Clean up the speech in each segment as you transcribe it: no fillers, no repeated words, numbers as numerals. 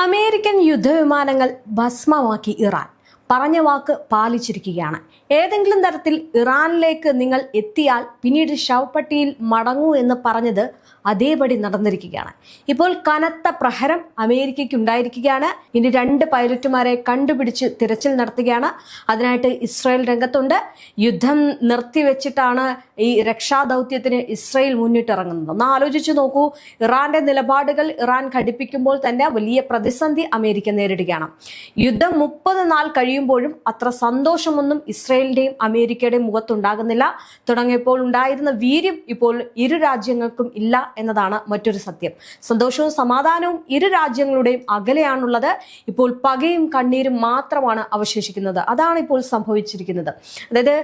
American യുദ്ധവിമാനങ്ങൾ ഭസ്മമാക്കി Iran പറഞ്ഞ വാക്ക് പാലിച്ചിരിക്കുകയാണ്. ഏതെങ്കിലും തരത്തിൽ ഇറാനിലേക്ക് നിങ്ങൾ എത്തിയാൽ പിന്നീട് ശവപ്പെട്ടിയിൽ മടങ്ങൂ എന്ന് പറഞ്ഞത് അതേപടി നടന്നിരിക്കുകയാണ്. ഇപ്പോൾ കനത്ത പ്രഹരം അമേരിക്കയ്ക്ക് ഉണ്ടായിരിക്കുകയാണ്. ഇനി 2 പൈലറ്റുമാരെ കണ്ടുപിടിച്ച് തിരച്ചിൽ നടത്തുകയാണ്. അതിനായിട്ട് ഇസ്രായേൽ രംഗത്തുണ്ട്. യുദ്ധം നിർത്തിവെച്ചിട്ടാണ് ഈ രക്ഷാദൗത്യത്തിന് ഇസ്രായേൽ മുന്നിട്ടിറങ്ങുന്നത്. ഒന്ന് ആലോചിച്ചു നോക്കൂ. ഇറാന്റെ നിലപാടുകൾ ഇറാൻ ഘടിപ്പിക്കുമ്പോൾ തന്നെ വലിയ പ്രതിസന്ധി അമേരിക്ക നേരിടുകയാണ്. യുദ്ധം 30 നാൾ കഴിയുമ്പോഴും അത്ര സന്തോഷമൊന്നും ഇസ്രായേലിന്റെയും അമേരിക്കയുടെയും മുഖത്തുണ്ടാകുന്നില്ല. തുടങ്ങിയപ്പോൾ ഉണ്ടായിരുന്ന വീര്യം ഇപ്പോൾ ഇരു രാജ്യങ്ങൾക്കും ഇല്ല എന്നതാണ് മറ്റൊരു സത്യം. സന്തോഷവും സമാധാനവും ഇരു രാജ്യങ്ങളുടെയും അകലെയാണുള്ളത്. ഇപ്പോൾ പകയും കണ്ണീരും മാത്രമാണ് അവശേഷിക്കുന്നത്. അതാണ് ഇപ്പോൾ സംഭവിച്ചിരിക്കുന്നത്. അതായത്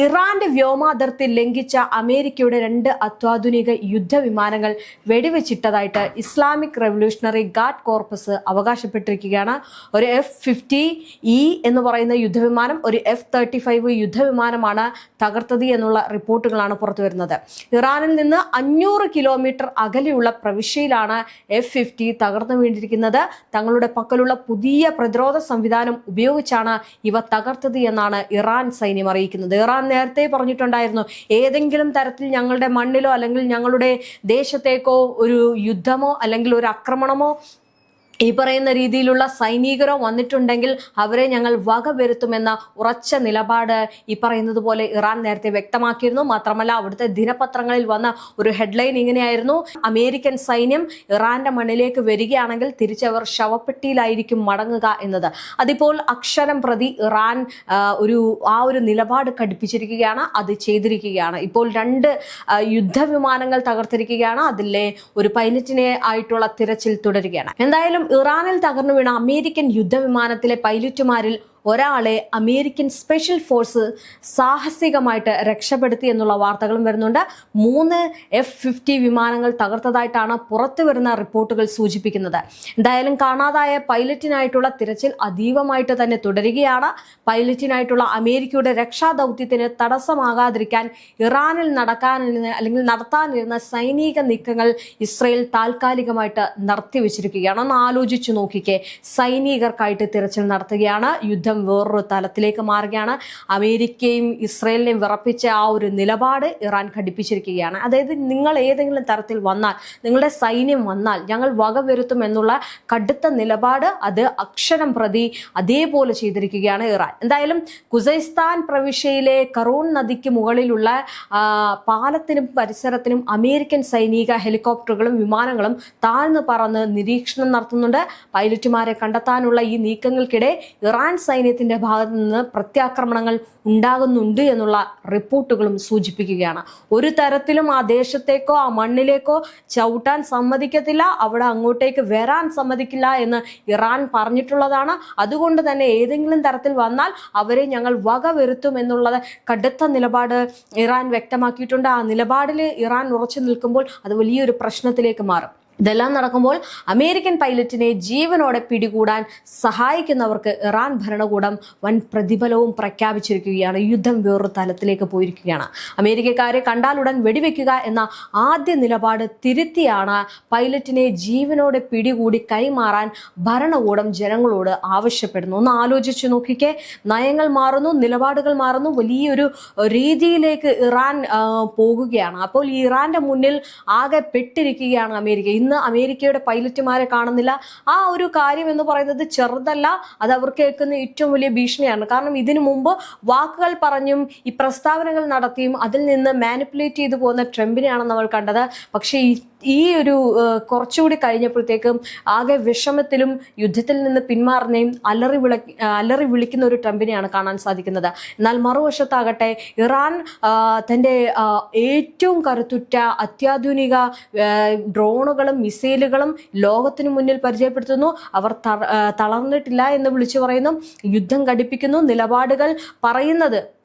ഇറാന്റെ വ്യോമാതിർത്തി ലംഘിച്ച അമേരിക്കയുടെ 2 അത്യാധുനിക യുദ്ധവിമാനങ്ങൾ വെടിവെച്ചിട്ടതായിട്ട് ഇസ്ലാമിക് റെവല്യൂഷണറി ഗാർഡ് കോർപ്പസ് അവകാശപ്പെട്ടിരിക്കുകയാണ്. ഒരു F-50E എന്ന് പറയുന്ന യുദ്ധവിമാനം, ഒരു F-35 യുദ്ധവിമാനമാണ് തകർത്തത് എന്നുള്ള റിപ്പോർട്ടുകളാണ് പുറത്തു വരുന്നത്. ഇറാനിൽ നിന്ന് 500 കിലോമീറ്റർ അകലെയുള്ള പ്രവിശ്യയിലാണ് F-50 തകർന്നു വീണിരിക്കുന്നത്. തങ്ങളുടെ പക്കലുള്ള പുതിയ പ്രതിരോധ സംവിധാനം ഉപയോഗിച്ചാണ് ഇവ തകർത്തത് എന്നാണ് ഇറാൻ സൈന്യം അറിയിക്കുന്നത്. ഇറാൻ നേരത്തെ പറഞ്ഞിട്ടുണ്ടായിരുന്നു, ഏതെങ്കിലും തരത്തിൽ ഞങ്ങളുടെ മണ്ണിലോ അല്ലെങ്കിൽ ഞങ്ങളുടെ ദേശത്തേക്കോ ഒരു യുദ്ധമോ അല്ലെങ്കിൽ ഒരു ആക്രമണമോ ഈ പറയുന്ന രീതിയിലുള്ള സൈനികരോ വന്നിട്ടുണ്ടെങ്കിൽ അവരെ ഞങ്ങൾ വകവരുത്തുമെന്ന ഉറച്ച നിലപാട് ഈ പറയുന്നത് പോലെ ഇറാൻ നേരത്തെ വ്യക്തമാക്കിയിരുന്നു. മാത്രമല്ല അവിടുത്തെ ദിനപത്രങ്ങളിൽ വന്ന ഒരു ഹെഡ്ലൈൻ ഇങ്ങനെയായിരുന്നു: അമേരിക്കൻ സൈന്യം ഇറാന്റെ മണ്ണിലേക്ക് വരികയാണെങ്കിൽ തിരിച്ചവർ ശവപ്പെട്ടിയിലായിരിക്കും മടങ്ങുക എന്നത്. അതിപ്പോൾ അക്ഷരം പ്രതി ഇറാൻ ആ ഒരു നിലപാട് ഘടിപ്പിച്ചിരിക്കുകയാണ്. അത് ചെയ്തിരിക്കുകയാണ്. ഇപ്പോൾ 2 യുദ്ധവിമാനങ്ങൾ തകർത്തിരിക്കുകയാണ്. അതിലെ ഒരു പൈലറ്റിനെ ആയിട്ടുള്ള തിരച്ചിൽ തുടരുകയാണ്. എന്തായാലും ഇറാനിൽ തകർന്നു വീണ അമേരിക്കൻ യുദ്ധവിമാനത്തിലെ പൈലറ്റുമാരിൽ ഒരാളെ അമേരിക്കൻ സ്പെഷ്യൽ ഫോഴ്സ് സാഹസികമായിട്ട് രക്ഷപ്പെടുത്തി എന്നുള്ള വാർത്തകളും വരുന്നുണ്ട്. 3 F-50 വിമാനങ്ങൾ തകർത്തതായിട്ടാണ് പുറത്തു വരുന്ന റിപ്പോർട്ടുകൾ സൂചിപ്പിക്കുന്നത്. എന്തായാലും കാണാതായ പൈലറ്റിനായിട്ടുള്ള തിരച്ചിൽ അതീവമായിട്ട് തന്നെ തുടരുകയാണ്. പൈലറ്റിനായിട്ടുള്ള അമേരിക്കയുടെ രക്ഷാദൗത്യത്തിന് തടസ്സമാകാതിരിക്കാൻ ഇറാനിൽ നടത്താനിരുന്ന സൈനിക നീക്കങ്ങൾ ഇസ്രായേൽ താൽക്കാലികമായിട്ട് നിർത്തിവെച്ചിരിക്കുകയാണ്. ഒന്ന് ആലോചിച്ചു നോക്കിക്കേ. സൈനികർക്കായിട്ട് തിരച്ചിൽ നടത്തുകയാണ്. യുദ്ധം വേറൊരു തലത്തിലേക്ക് മാറുകയാണ്. അമേരിക്കയും ഇസ്രായേലിനെയും വിറപ്പിച്ച ആ ഒരു നിലപാട് ഇറാൻ ഘടിപ്പിച്ചിരിക്കുകയാണ്. അതായത് നിങ്ങൾ ഏതെങ്കിലും തരത്തിൽ വന്നാൽ, നിങ്ങളുടെ സൈന്യം വന്നാൽ ഞങ്ങൾ വകവരുത്തും എന്നുള്ള കടുത്ത നിലപാട് അത് അക്ഷരം പ്രതി അതേപോലെ ചെയ്തിരിക്കുകയാണ് ഇറാൻ. എന്തായാലും ഖുസൈസ്ഥാൻ പ്രവിശ്യയിലെ കറൂൺ നദിക്ക് മുകളിലുള്ള പാലത്തിനും പരിസരത്തിനും അമേരിക്കൻ സൈനിക ഹെലികോപ്റ്ററുകളും വിമാനങ്ങളും താഴ്ന്നു പറന്ന് നിരീക്ഷണം നടത്തുന്നുണ്ട്. പൈലറ്റുമാരെ കണ്ടെത്താനുള്ള ഈ നീക്കങ്ങൾക്കിടെ ഇറാൻ സൈന്യത്തിന്റെ ഭാഗത്തു നിന്ന് പ്രത്യാക്രമണങ്ങൾ ഉണ്ടാകുന്നുണ്ട് എന്നുള്ള റിപ്പോർട്ടുകളും സൂചിപ്പിക്കുകയാണ്. ഒരു തരത്തിലും ആ ദേശത്തേക്കോ ആ മണ്ണിലേക്കോ ചവിട്ടാൻ സമ്മതിക്കത്തില്ല, അവിടെ അങ്ങോട്ടേക്ക് വരാൻ സമ്മതിക്കില്ല എന്ന് ഇറാൻ പറഞ്ഞിട്ടുള്ളതാണ്. അതുകൊണ്ട് തന്നെ ഏതെങ്കിലും തരത്തിൽ വന്നാൽ അവരെ ഞങ്ങൾ വകവരുത്തും എന്നുള്ളത് കടുത്ത നിലപാട് ഇറാൻ വ്യക്തമാക്കിയിട്ടുണ്ട്. ആ നിലപാടിൽ ഇറാൻ ഉറച്ചു നിൽക്കുമ്പോൾ അത് വലിയൊരു പ്രശ്നത്തിലേക്ക് മാറും. ഇതെല്ലാം നടക്കുമ്പോൾ അമേരിക്കൻ പൈലറ്റിനെ ജീവനോടെ പിടികൂടാൻ സഹായിക്കുന്നവർക്ക് ഇറാൻ ഭരണകൂടം വൻ പ്രതിഫലവും പ്രഖ്യാപിച്ചിരിക്കുകയാണ്. യുദ്ധം വേറൊരു തലത്തിലേക്ക് പോയിരിക്കുകയാണ്. അമേരിക്കക്കാരെ കണ്ടാലുടൻ വെടിവെക്കുക എന്ന ആദ്യ നിലപാട് തിരുത്തിയാണ് പൈലറ്റിനെ ജീവനോടെ പിടികൂടി കൈമാറാൻ ഭരണകൂടം ജനങ്ങളോട് ആവശ്യപ്പെടുന്നു. ഒന്ന് ആലോചിച്ചു നോക്കിക്കേ. നയങ്ങൾ മാറുന്നു, നിലപാടുകൾ മാറുന്നു, വലിയൊരു രീതിയിലേക്ക് ഇറാൻ പോകുകയാണ്. അപ്പോൾ ഈ ഇറാന്റെ മുന്നിൽ ആകെ പെട്ടിരിക്കുകയാണ് അമേരിക്ക. ഇന്ന് അമേരിക്കയുടെ പൈലറ്റുമാരെ കാണുന്നില്ല. ആ ഒരു കാര്യം എന്ന് പറയുന്നത് ചെറുതല്ല, അത് അവർ കേൾക്കുന്ന ഏറ്റവും വലിയ ഭീഷണിയാണ്. കാരണം ഇതിനു മുമ്പ് വാക്കുകൾ പറഞ്ഞും ഈ പ്രസ്താവനകൾ നടത്തിയും അതിൽ നിന്ന് മാനിപ്പുലേറ്റ് ചെയ്തു പോകുന്ന ട്രംപിനെയാണ് നമ്മൾ കണ്ടത്. പക്ഷേ ഈ ഒരു കുറച്ചുകൂടി കഴിഞ്ഞപ്പോഴത്തേക്കും ആകെ വിഷമത്തിലും യുദ്ധത്തിൽ നിന്ന് പിന്മാറുന്നതും അലറി വിളിക്കുന്ന ഒരു ട്രംപിനെയാണ് കാണാൻ സാധിക്കുന്നത്. എന്നാൽ മറുവശത്താകട്ടെ ഇറാൻ തൻ്റെ ഏറ്റവും കരുത്തുറ്റ അത്യാധുനിക ഡ്രോണുകളും മിസൈലുകളും ലോകത്തിനു മുന്നിൽ പരിചയപ്പെടുത്തുന്നു. അവർ തളർന്നിട്ടില്ല എന്ന് വിളിച്ചു പറയുന്നു, യുദ്ധം ഘടിപ്പിക്കുന്നു. നിലപാടുകൾ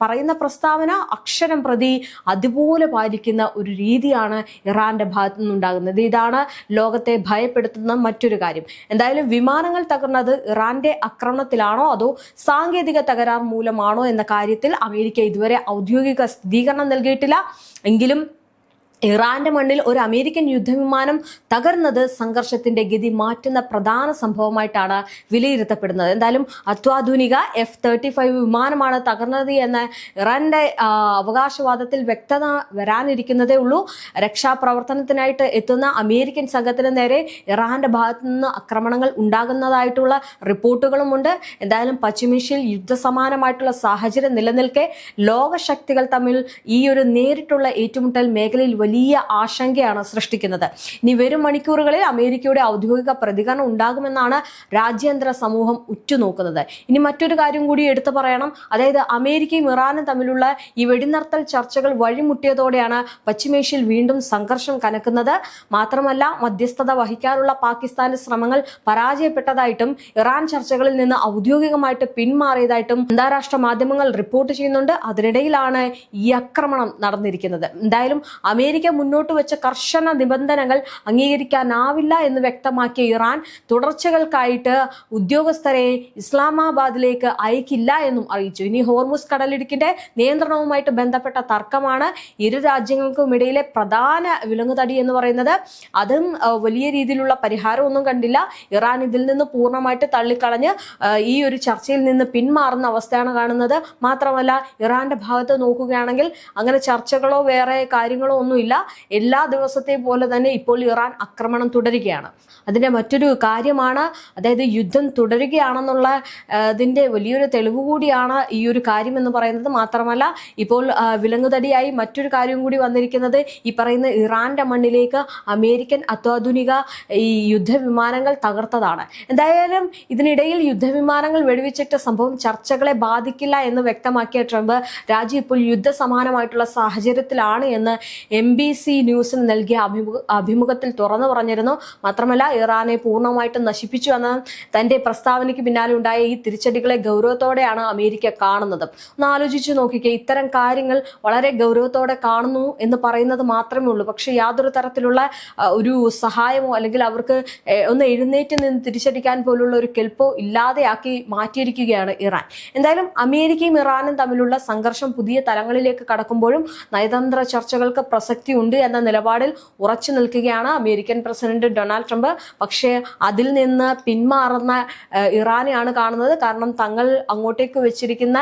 പറയുന്ന പ്രസ്താവന അക്ഷരം പ്രതി അതുപോലെ പാലിക്കുന്ന ഒരു രീതിയാണ് ഇറാന്റെ ഭാഗത്തു നിന്നുണ്ടാകുന്നത്. ഇതാണ് ലോകത്തെ ഭയപ്പെടുത്തുന്ന മറ്റൊരു കാര്യം. എന്തായാലും വിമാനങ്ങൾ തകർന്നത് ഇറാന്റെ ആക്രമണത്തിലാണോ അതോ സാങ്കേതിക തകരാർ മൂലമാണോ എന്ന കാര്യത്തിൽ അമേരിക്ക ഇതുവരെ ഔദ്യോഗിക സ്ഥിരീകരണം നൽകിയിട്ടില്ല. എങ്കിലും ഇറാന്റെ മണ്ണിൽ ഒരു അമേരിക്കൻ യുദ്ധവിമാനം തകർന്നത് സംഘർഷത്തിന്റെ ഗതി മാറ്റുന്ന പ്രധാന സംഭവമായിട്ടാണ് വിലയിരുത്തപ്പെടുന്നത്. എന്തായാലും അത്യാധുനിക F-35 വിമാനമാണ് തകർന്നത് എന്ന ഇറാന്റെ അവകാശവാദത്തിൽ വ്യക്തത വരാനിരിക്കുന്നതേ ഉള്ളൂ. രക്ഷാപ്രവർത്തനത്തിനായിട്ട് എത്തുന്ന അമേരിക്കൻ സംഘത്തിന് നേരെ ഇറാന്റെ ഭാഗത്തു നിന്ന് ആക്രമണങ്ങൾ ഉണ്ടാകുന്നതായിട്ടുള്ള റിപ്പോർട്ടുകളുമുണ്ട്. എന്തായാലും പശ്ചിമേഷ്യയിൽ യുദ്ധസമാനമായിട്ടുള്ള സാഹചര്യം നിലനിൽക്കെ ലോകശക്തികൾ തമ്മിൽ ഈ ഒരു നേരിട്ടുള്ള ഏറ്റുമുട്ടൽ മേഖലയിൽ വലിയ ആശങ്കയാണ് സൃഷ്ടിക്കുന്നത്. ഇനി വരും മണിക്കൂറുകളിൽ അമേരിക്കയുടെ ഔദ്യോഗിക പ്രതികരണം ഉണ്ടാകുമെന്നാണ് രാജ്യാന്തര സമൂഹം ഉറ്റുനോക്കുന്നത്. ഇനി മറ്റൊരു കാര്യം കൂടി എടുത്തു പറയണം. അതായത് അമേരിക്കയും ഇറാനും തമ്മിലുള്ള ഈ വെടിനിർത്തൽ ചർച്ചകൾ വഴിമുട്ടിയതോടെയാണ് പശ്ചിമേഷ്യയിൽ വീണ്ടും സംഘർഷം കനക്കുന്നത്. മാത്രമല്ല, മധ്യസ്ഥത വഹിക്കാനുള്ള പാകിസ്ഥാന്റെ ശ്രമങ്ങൾ പരാജയപ്പെട്ടതായിട്ടും ഇറാൻ ചർച്ചകളിൽ നിന്ന് ഔദ്യോഗികമായിട്ട് പിന്മാറിയതായിട്ടും അന്താരാഷ്ട്ര മാധ്യമങ്ങൾ റിപ്പോർട്ട് ചെയ്യുന്നുണ്ട്. അതിനിടയിലാണ് ഈ ആക്രമണം നടന്നിരിക്കുന്നത്. എന്തായാലും അമേരിക്ക മുന്നോട്ട് വെച്ച കർശന നിബന്ധനകൾ അംഗീകരിക്കാനാവില്ല എന്ന് വ്യക്തമാക്കിയ ഇറാൻ തുടർച്ചകൾക്കായിട്ട് ഉദ്യോഗസ്ഥരെ ഇസ്ലാമാബാദിലേക്ക് അയക്കില്ല എന്നും അറിയിച്ചു. ഇനി ഹോർമുസ് കടലിടുക്കിന്റെ നിയന്ത്രണവുമായിട്ട് ബന്ധപ്പെട്ട തർക്കമാണ് ഇരു രാജ്യങ്ങൾക്കും ഇടയിലെ പ്രധാന വിലങ്ങുതടി എന്ന് പറയുന്നത്. അതും വലിയ രീതിയിലുള്ള പരിഹാരമൊന്നും കണ്ടില്ല. ഇറാൻ ഇതിൽ നിന്ന് പൂർണ്ണമായിട്ട് തള്ളിക്കളഞ്ഞ് ഈ ഒരു ചർച്ചയിൽ നിന്ന് പിന്മാറുന്ന അവസ്ഥയാണ് കാണുന്നത്. മാത്രമല്ല, ഇറാന്റെ ഭാഗത്ത് നോക്കുകയാണെങ്കിൽ അങ്ങനെ ചർച്ചകളോ വേറെ കാര്യങ്ങളോ ഒന്നുമില്ല. എല്ലാ ദിവസത്തെയും പോലെ തന്നെ ഇപ്പോൾ ഇറാൻ ആക്രമണം തുടരുകയാണ്. അതിന്റെ മറ്റൊരു കാര്യമാണ്, അതായത് യുദ്ധം തുടരുകയാണെന്നുള്ള അതിന്റെ വലിയൊരു തെളിവ് കൂടിയാണ് ഈ ഒരു കാര്യം എന്ന് പറയുന്നത്. മാത്രമല്ല, ഇപ്പോൾ വിലങ്ങുതടിയായി മറ്റൊരു കാര്യം കൂടി വന്നിരിക്കുന്നത് ഈ പറയുന്ന ഇറാന്റെ മണ്ണിലേക്ക് അമേരിക്കൻ അത്യാധുനിക ഈ യുദ്ധവിമാനങ്ങൾ തകർത്തതാണ്. എന്തായാലും ഇതിനിടയിൽ യുദ്ധവിമാനങ്ങൾ വെടിവെച്ചിട്ട സംഭവം ചർച്ചകളെ ബാധിക്കില്ല എന്ന് വ്യക്തമാക്കിയ ട്രംപ് രാജ്യം ഇപ്പോൾ യുദ്ധസമാനമായിട്ടുള്ള സാഹചര്യത്തിലാണ് എന്ന് MBC ന്യൂസിന് നൽകിയ അഭിമുഖത്തിൽ തുറന്നു പറഞ്ഞിരുന്നു. മാത്രമല്ല, ഇറാനെ പൂർണ്ണമായിട്ടും നശിപ്പിച്ചു എന്ന തന്റെ പ്രസ്താവനയ്ക്ക് പിന്നാലെ ഉണ്ടായ ഈ തിരിച്ചടികളെ ഗൗരവത്തോടെയാണ് അമേരിക്ക കാണുന്നത്. ഒന്ന് ആലോചിച്ചു നോക്കിക്കേ, ഇത്തരം കാര്യങ്ങൾ വളരെ ഗൗരവത്തോടെ കാണുന്നു എന്ന് പറയുന്നത് മാത്രമേ ഉള്ളൂ. പക്ഷെ യാതൊരു തരത്തിലുള്ള ഒരു സഹായമോ അല്ലെങ്കിൽ അവർക്ക് ഒന്ന് എഴുന്നേറ്റ് നിന്ന് തിരിച്ചടിക്കാൻ പോലുള്ള ഒരു കെൽപ്പോ ഇല്ലാതെയാക്കി മാറ്റിയിരിക്കുകയാണ് ഇറാൻ. എന്തായാലും അമേരിക്കയും ഇറാനും തമ്മിലുള്ള സംഘർഷം പുതിയ തലങ്ങളിലേക്ക് കടക്കുമ്പോഴും നയതന്ത്ര ചർച്ചകൾക്ക് പ്രസക്തി ഉണ്ട് എന്ന നിലപാടിൽ ഉറച്ചു നിൽക്കുകയാണ് അമേരിക്കൻ പ്രസിഡന്റ് ഡൊണാൾഡ് ട്രംപ്. പക്ഷേ അതിൽ നിന്ന് പിന്മാറുന്ന ഇറാനെയാണ് കാണുന്നത്. കാരണം തങ്ങൾ അങ്ങോട്ടേക്ക് വെച്ചിരിക്കുന്ന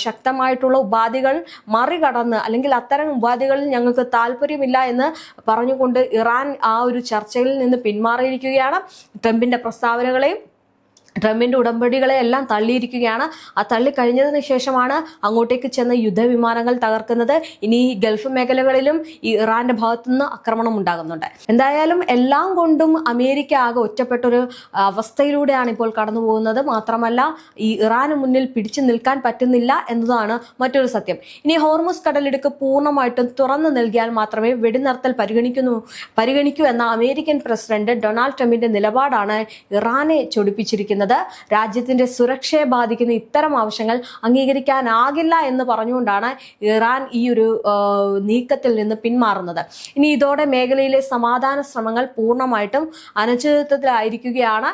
ശക്തമായിട്ടുള്ള ഉപാധികൾ മറികടന്ന് അല്ലെങ്കിൽ അത്തരം ഉപാധികളിൽ ഞങ്ങൾക്ക് താല്പര്യമില്ല എന്ന് പറഞ്ഞുകൊണ്ട് ഇറാൻ ആ ഒരു ചർച്ചയിൽ നിന്ന് പിന്മാറിയിരിക്കുകയാണ്. ട്രംപിന്റെ പ്രസ്താവനകളെയും ട്രംപിന്റെ ഉടമ്പടികളെ എല്ലാം തള്ളിയിരിക്കുകയാണ്. ആ തള്ളിക്കഴിഞ്ഞതിന് ശേഷമാണ് അങ്ങോട്ടേക്ക് ചെന്ന യുദ്ധവിമാനങ്ങൾ തകർക്കുന്നത്. ഇനി ഗൾഫ് മേഖലകളിലും ഈ ഇറാന്റെ ഭാഗത്തുനിന്ന് ആക്രമണം ഉണ്ടാകുന്നുണ്ട്. എന്തായാലും എല്ലാം കൊണ്ടും അമേരിക്ക ആകെ ഒറ്റപ്പെട്ടൊരു അവസ്ഥയിലൂടെയാണ് ഇപ്പോൾ കടന്നു പോകുന്നത്. മാത്രമല്ല, ഈ ഇറാന് മുന്നിൽ പിടിച്ചു നിൽക്കാൻ പറ്റുന്നില്ല എന്നതാണ് മറ്റൊരു സത്യം. ഇനി ഹോർമുസ് കടലിടുക്ക് പൂർണ്ണമായിട്ടും തുറന്നു നൽകിയാൽ മാത്രമേ വെടിനിർത്തൽ പരിഗണിക്കൂ എന്ന അമേരിക്കൻ പ്രസിഡന്റ് ഡൊണാൾഡ് ട്രംപിന്റെ നിലപാടാണ് ഇറാനെ ചൊടിപ്പിച്ചിരിക്കുന്നത്. രാജ്യത്തിന്റെ സുരക്ഷയെ ബാധിക്കുന്ന ഇത്തരം ആവശ്യങ്ങൾ അംഗീകരിക്കാനാകില്ല എന്ന് പറഞ്ഞുകൊണ്ടാണ് ഇറാൻ ഈ ഒരു നീക്കത്തിൽ നിന്ന് പിന്മാറുന്നത്. ഇനി ഇതോടെ മേഖലയിലെ സമാധാന ശ്രമങ്ങൾ പൂർണ്ണമായിട്ടും അനിശ്ചിതത്വത്തിലായിരിക്കുകയാണ്.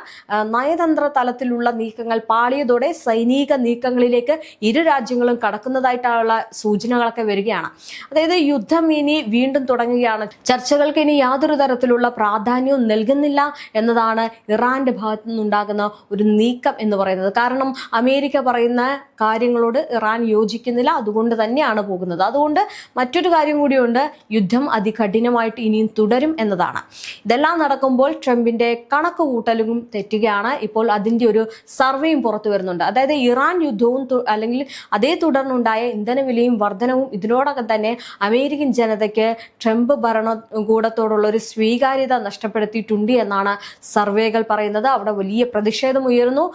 നയതന്ത്ര തലത്തിലുള്ള നീക്കങ്ങൾ പാളിയതോടെ സൈനിക നീക്കങ്ങളിലേക്ക് ഇരു രാജ്യങ്ങളും കടക്കുന്നതായിട്ടുള്ള സൂചനകളൊക്കെ വരികയാണ്. അതായത് യുദ്ധം ഇനി വീണ്ടും തുടങ്ങുകയാണ്. ചർച്ചകൾക്ക് ഇനി യാതൊരു തരത്തിലുള്ള പ്രാധാന്യവും നൽകുന്നില്ല എന്നതാണ് ഇറാന്റെ ഭാഗത്തു നിന്നുണ്ടാകുന്ന ഒരു നീക്കം എന്ന് പറയുന്നത്. കാരണം അമേരിക്ക പറയുന്ന കാര്യങ്ങളോട് ഇറാൻ യോജിക്കുന്നില്ല, അതുകൊണ്ട് തന്നെയാണ് പോകുന്നത്. അതുകൊണ്ട് മറ്റൊരു കാര്യം കൂടിയുണ്ട്, യുദ്ധം അതികഠിനമായിട്ട് ഇനിയും തുടരും എന്നതാണ്. ഇതെല്ലാം നടക്കുമ്പോൾ ട്രംപിന്റെ കണക്ക് കൂട്ടലും തെറ്റുകയാണ്. ഇപ്പോൾ അതിന്റെ ഒരു സർവേയും പുറത്തു വരുന്നുണ്ട്. അതായത് ഇറാൻ യുദ്ധവും അല്ലെങ്കിൽ അതേ തുടർന്നുണ്ടായ ഇന്ധനവിലയും വർധനവും ഇതിനോടൊപ്പം തന്നെ അമേരിക്കൻ ജനതയ്ക്ക് ട്രംപ് ഭരണകൂടത്തോടുള്ള ഒരു സ്വീകാര്യത നഷ്ടപ്പെടുത്തിയിട്ടുണ്ട് എന്നാണ് സർവേകൾ പറയുന്നത്. അവിടെ വലിയ പ്രതിഷേധം ഉയർന്നു.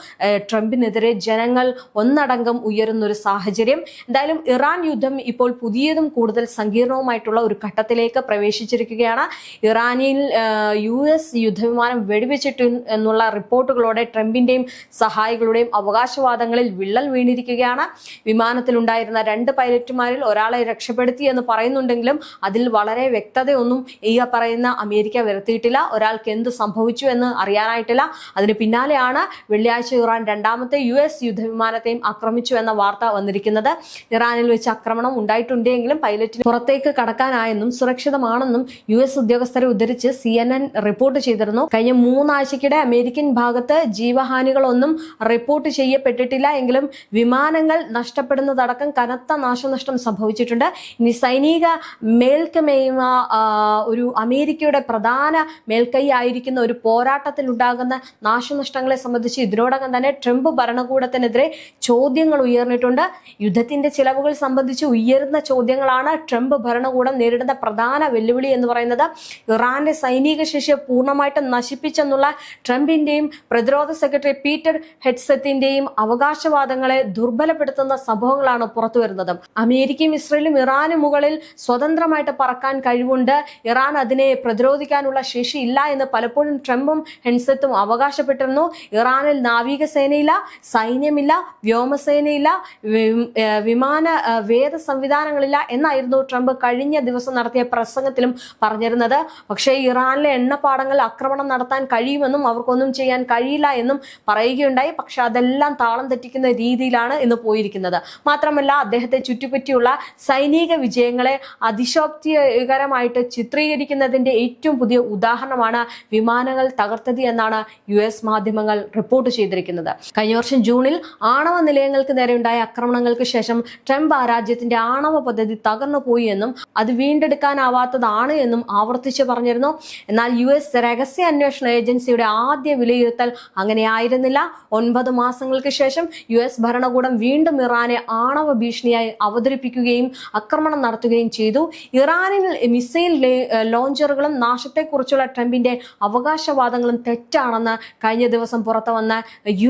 ട്രംപിനെതിരെ ജനങ്ങൾ ഒന്നടങ്കം ഉയരുന്ന ഒരു സാഹചര്യം. എന്തായാലും ഇറാൻ യുദ്ധം ഇപ്പോൾ പുതിയതും കൂടുതൽ സങ്കീർണവുമായിട്ടുള്ള ഒരു ഘട്ടത്തിലേക്ക് പ്രവേശിച്ചിരിക്കുകയാണ്. ഇറാനിൽ US യുദ്ധവിമാനം വെടിവെച്ചിട്ടു എന്നുള്ള റിപ്പോർട്ടുകളോടെ ട്രംപിന്റെയും സഹായികളുടെയും അവകാശവാദങ്ങളിൽ വിള്ളൽ വീണിരിക്കുകയാണ്. വിമാനത്തിലുണ്ടായിരുന്ന 2 പൈലറ്റുമാരിൽ ഒരാളെ രക്ഷപ്പെടുത്തി എന്ന് പറയുന്നുണ്ടെങ്കിലും അതിൽ വളരെ വ്യക്തതയൊന്നും ഈ പറയുന്ന അമേരിക്ക വരുത്തിയിട്ടില്ല. ഒരാൾക്ക് എന്ത് സംഭവിച്ചു എന്ന് അറിയാനായിട്ടില്ല. അതിന് പിന്നാലെയാണ് വെള്ളിയാഴ്ച ഇറാൻ രണ്ടാമത്തെ US യുദ്ധവിമാനത്തെയും ആക്രമിച്ചു എന്ന വാർത്ത വന്നിരിക്കുന്നത്. ഇറാനിൽ വെച്ച് ആക്രമണം ഉണ്ടായിട്ടുണ്ടെങ്കിലും പൈലറ്റിന് പുറത്തേക്ക് കടക്കാനായെന്നും സുരക്ഷിതമാണെന്നും US ഉദ്യോഗസ്ഥരെ ഉദ്ധരിച്ച് CNN റിപ്പോർട്ട് ചെയ്തിരുന്നു. കഴിഞ്ഞ 3 ആഴ്ചക്കിടെ അമേരിക്കൻ ഭാഗത്ത് ജീവഹാനികളൊന്നും റിപ്പോർട്ട് ചെയ്യപ്പെട്ടിട്ടില്ല എങ്കിലും വിമാനങ്ങൾ നഷ്ടപ്പെടുന്നതടക്കം കനത്ത നാശനഷ്ടം സംഭവിച്ചിട്ടുണ്ട്. ഇനി സൈനിക മേൽക്കമേമ ഒരു അമേരിക്കയുടെ പ്രധാന മേൽക്കൈ ആയിരിക്കുന്ന ഒരു പോരാട്ടത്തിൽ ഉണ്ടാകുന്ന നാശനഷ്ടങ്ങളെ സംബന്ധിച്ച് ഇതിനോടകം തന്നെ ട്രംപ് ഭരണകൂടത്തിനെതിരെ ചോദ്യങ്ങൾ ഉയർന്നിട്ടുണ്ട്. യുദ്ധത്തിന്റെ ചിലവുകൾ സംബന്ധിച്ച് ഉയർന്ന ചോദ്യങ്ങളാണ് ട്രംപ് ഭരണകൂടം നേരിടുന്ന പ്രധാന വെല്ലുവിളി എന്ന് പറയുന്നത്. ഇറാന്റെ സൈനിക ശേഷിയെ പൂർണ്ണമായിട്ട് നശിപ്പിച്ചെന്നുള്ള ട്രംപിന്റെയും പ്രതിരോധ സെക്രട്ടറി പീറ്റർ ഹെഡ്സെറ്റിന്റെയും അവകാശവാദങ്ങളെ ദുർബലപ്പെടുത്തുന്ന സംഭവങ്ങളാണ് പുറത്തു വരുന്നത്. അമേരിക്കയും ഇസ്രയേലും ഇറാന് മുകളിൽ സ്വതന്ത്രമായിട്ട് പറക്കാൻ കഴിവുണ്ട്, ഇറാൻ അതിനെ പ്രതിരോധിക്കാനുള്ള ശേഷി ഇല്ല എന്ന് പലപ്പോഴും ട്രംപും ഹെഡ്സെറ്റും അവകാശപ്പെട്ടിരുന്നു. ഇറാനിൽ നാവികസേനയില്ല, സൈന്യമില്ല, വ്യോമസേനയില്ല, വിമാന വേദ സംവിധാനങ്ങളില്ല എന്നായിരുന്നു ട്രംപ് കഴിഞ്ഞ ദിവസം നടത്തിയ പ്രസംഗത്തിലും പറഞ്ഞിരുന്നത്. പക്ഷേ ഇറാനിലെ എണ്ണപ്പാടങ്ങളിൽ ആക്രമണം നടത്താൻ കഴിയുമെന്നും അവർക്കൊന്നും ചെയ്യാൻ കഴിയില്ല എന്നും പറയുകയുണ്ടായി. പക്ഷെ അതെല്ലാം താളം തെറ്റിക്കുന്ന രീതിയിലാണ് ഇന്ന് പോയിരിക്കുന്നത്. മാത്രമല്ല അദ്ദേഹത്തെ ചുറ്റിപ്പറ്റിയുള്ള സൈനിക വിജയങ്ങളെ അതിശോക്തികരമായിട്ട് ചിത്രീകരിക്കുന്നതിന്റെ ഏറ്റവും പുതിയ ഉദാഹരണമാണ് വിമാനങ്ങൾ തകർത്തത് എന്നാണ് US മാധ്യമങ്ങൾ റിപ്പോർട്ട് ചെയ്തിരിക്കുന്നത്. കഴിഞ്ഞ വർഷം ജൂണിൽ ആണവ നിലയങ്ങൾക്ക് നേരെയുണ്ടായ ആക്രമണങ്ങൾക്ക് ശേഷം ട്രംപ് ആ രാജ്യത്തിന്റെ ആണവ പദ്ധതി തകർന്നു പോയി എന്നും അത് വീണ്ടെടുക്കാനാവാത്തതാണ് എന്നും ആവർത്തിച്ച് പറഞ്ഞിരുന്നു. എന്നാൽ US രഹസ്യ അന്വേഷണ ഏജൻസിയുടെ ആദ്യ വിലയിരുത്തൽ അങ്ങനെയായിരുന്നില്ല. 9 മാസങ്ങൾക്ക് ശേഷം US ഭരണകൂടം വീണ്ടും ഇറാനെ ആണവ ഭീഷണിയായി അവതരിപ്പിക്കുകയും ആക്രമണം നടത്തുകയും ചെയ്തു. ഇറാനിൽ മിസൈൽ ലോഞ്ചറുകളും നാശത്തെക്കുറിച്ചുള്ള ട്രംപിന്റെ അവകാശവാദങ്ങളും തെറ്റാണെന്ന് കഴിഞ്ഞ ദിവസം പുറത്തു വന്ന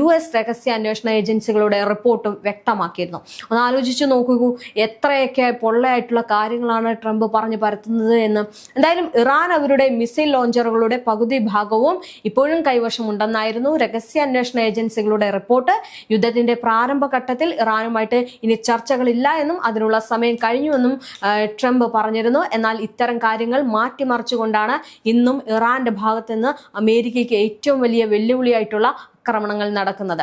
US രഹസ്യ അന്വേഷണ ഏജൻസികളുടെ റിപ്പോർട്ടും വ്യക്തമാക്കിയിരുന്നു. ഒന്ന് ആലോചിച്ചു നോക്കൂ, എത്രയൊക്കെ പൊള്ളയായിട്ടുള്ള കാര്യങ്ങളാണ് ട്രംപ് പറഞ്ഞു പരത്തുന്നത് എന്ന്. എന്തായാലും ഇറാൻ അവരുടെ മിസൈൽ ലോഞ്ചറുകളുടെ പകുതി ഭാഗവും ഇപ്പോഴും കൈവശമുണ്ടെന്നായിരുന്നു രഹസ്യ അന്വേഷണ ഏജൻസികളുടെ റിപ്പോർട്ട്. യുദ്ധത്തിന്റെ പ്രാരംഭഘട്ടത്തിൽ ഇറാനുമായിട്ട് ഇനി ചർച്ചകളില്ല എന്നും അതിനുള്ള സമയം കഴിഞ്ഞുവെന്നും ട്രംപ് പറഞ്ഞിരുന്നു. എന്നാൽ ഇത്തരം കാര്യങ്ങൾ മാറ്റിമറിച്ചുകൊണ്ടാണ് ഇന്നും ഇറാന്റെ ഭാഗത്ത് നിന്ന് അമേരിക്കയ്ക്ക് ഏറ്റവും വലിയ വെല്ലുവിളിയായിട്ടുള്ള ആക്രമണങ്ങൾ നടക്കുന്നത്.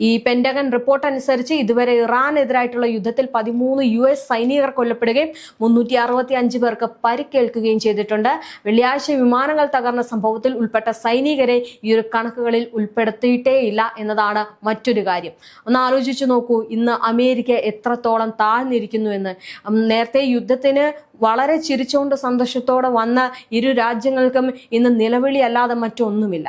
ഈ പെന്റഗൺ റിപ്പോർട്ട് അനുസരിച്ച് ഇതുവരെ ഇറാനെതിരായിട്ടുള്ള യുദ്ധത്തിൽ 13 US സൈനികർ കൊല്ലപ്പെടുകയും 365 പേർക്ക് പരിക്കേൽക്കുകയും ചെയ്തിട്ടുണ്ട്. വെള്ളിയാഴ്ച വിമാനങ്ങൾ തകർന്ന സംഭവത്തിൽ ഉൾപ്പെട്ട സൈനികരെ ഈ ഒരു കണക്കുകളിൽ ഉൾപ്പെടുത്തിയിട്ടേയില്ല എന്നതാണ് മറ്റൊരു കാര്യം. ഒന്ന് ആലോചിച്ചു നോക്കൂ, ഇന്ന് അമേരിക്ക എത്രത്തോളം താഴ്ന്നിരിക്കുന്നു എന്ന്. നേരത്തെ യുദ്ധത്തിന് വളരെ ചിരിച്ചുകൊണ്ട് സന്തോഷത്തോടെ വന്ന ഇരു രാജ്യങ്ങൾക്കും ഇന്ന് നിലവിളി അല്ലാതെ മറ്റൊന്നുമില്ല.